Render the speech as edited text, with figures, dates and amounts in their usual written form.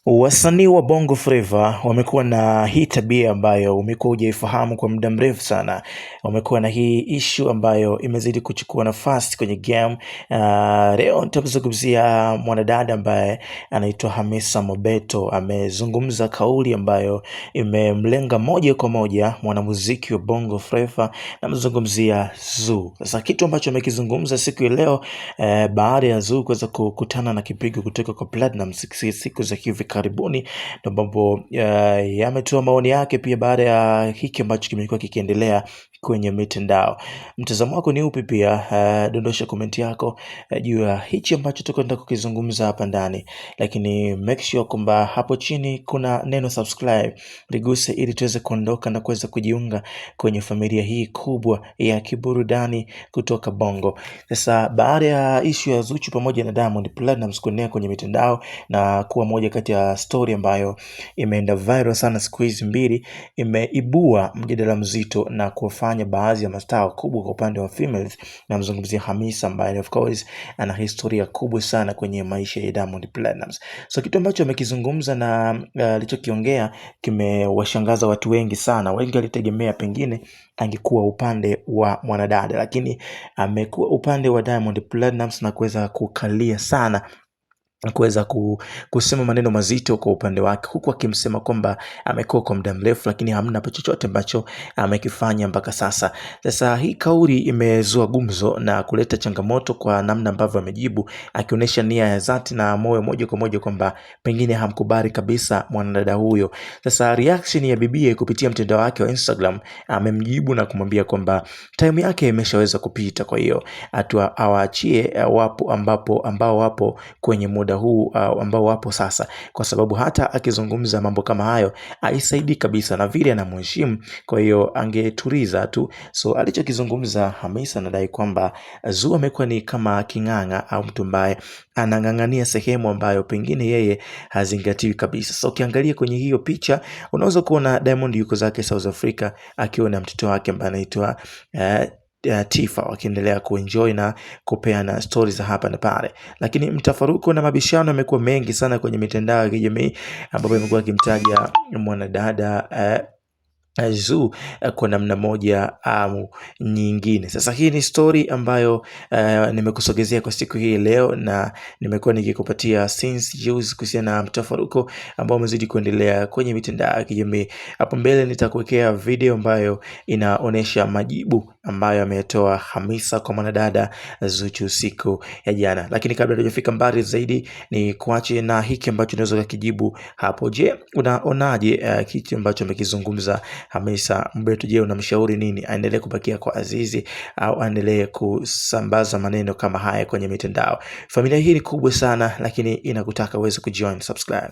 Wasanii wa Bongo Flava wamekuwa na hii tabia ambayo umekuwa hujaifahamu kwa muda mrefu sana. Wamekuwa na hii issue ambayo imezidi kuchukua nafasi kwenye game. Leo nitakuzungumzia mwanadada ambaye anaitwa Hamisa Mobeto. Amezungumza kauli ambayo imemlenga moja kwa moja mwanamuziki wa Bongo Flava, namzungumzia Zuu. Sasa kitu ambacho amekizungumza siku ya leo baada ya Zuu kuweza kukutana na kipigo kutoka kwa Platinum siku za hivi karibuni, ambapo yametoa maoni yake pia baada ya hiki ambacho kimekuwa kikiendelea kwenye mitandao. Mtazamo wako ni upi? Pia dondosha komenti yako juu ya hichi ambacho tutakwenda kukizungumza hapa ndani, lakini make sure kwamba hapo chini kuna neno subscribe liguse, ili tuweze kuondoka na kuweza kujiunga kwenye familia hii kubwa ya kiburudani kutoka Bongo. Sasa baada ya issue ya Zuchu pamoja na Diamond Platnumz kuenea kwenye mitandao na kuwa moja kati ya story ambayo imeenda viral sana siku hizi mbili, imeibua mjadala mzito na kuwafanya baadhi ya mastaa kubwa kwa upande wa females, na mzungumzia Hamisa ambaye of course ana historia kubwa sana kwenye maisha ya Diamond Platnumz. So kitu ambacho amekizungumza na alichokiongea kimewashangaza watu wengi sana. Wengi walitegemea pengine angekuwa upande wa mwanadada, lakini amekuwa upande wa Diamond Platnumz na kuweza kukalia sana, kuweza kusema maneno mazito kwa upande wake, huku akimsema kwamba amekuwa kwa muda mrefu lakini hamna chochote ambacho amekifanya mpaka sasa. Sasa hii kauli imezua gumzo na kuleta changamoto kwa namna ambavyo amejibu, akionyesha nia ya dhati na moyo moja kwa moja kwamba pengine hamkubali kabisa mwanadada huyo. Sasa reaction ya bibie kupitia mtandao wake wa Instagram, amemjibu na kumwambia kwamba time yake imeshaweza kupita, kwa hiyo awaachie wapo ambao wapo kwenye muda huu ambao wapo sasa, kwa sababu hata akizungumza mambo kama hayo haisaidii kabisa na vile anamheshimu, kwa hiyo angetuliza tu. So alichokizungumza Hamisa, anadai kwamba Zuu amekuwa ni kama king'ang'a au mtu ambaye anang'ang'ania sehemu ambayo pengine yeye hazingatiwi kabisa. So ukiangalia kwenye hiyo picha unaweza kuona Diamond yuko zake South Africa akiwa na mtoto wake ambaye anaitwa Tifa, wakiendelea kuenjoy na kupeana stories hapa na pale, lakini mtafaruko na mabishano yamekuwa mengi sana kwenye mitandao ya kijamii, ambapo imekuwa kimtaja mwanadada Zuu kwa namna moja au nyingine. Sasa hii ni story ambayo nimekusogezea kwa siku hii leo, na nimekuwa nikikupatia since juzi kuhusiana na mtafaruko ambao umezidi kuendelea kwenye mitandao ya kijamii. Hapo mbele nitakuwekea video ambayo inaonesha majibu ambayo ametoa Hamisa kwa mwanadada Zuchu siku ya jana, lakini kabla hujafika mbali zaidi, ni kuache na hiki ambacho unaweza kukijibu hapo. Je, unaonaje kitu ambacho amekizungumza Hamisa Mobeto? Je, unamshauri nini? Aendelee kubakia kwa Azizi au aendelee kusambaza maneno kama haya kwenye mitandao? Familia hii ni kubwa sana, lakini inakutaka uweze kujoin, subscribe.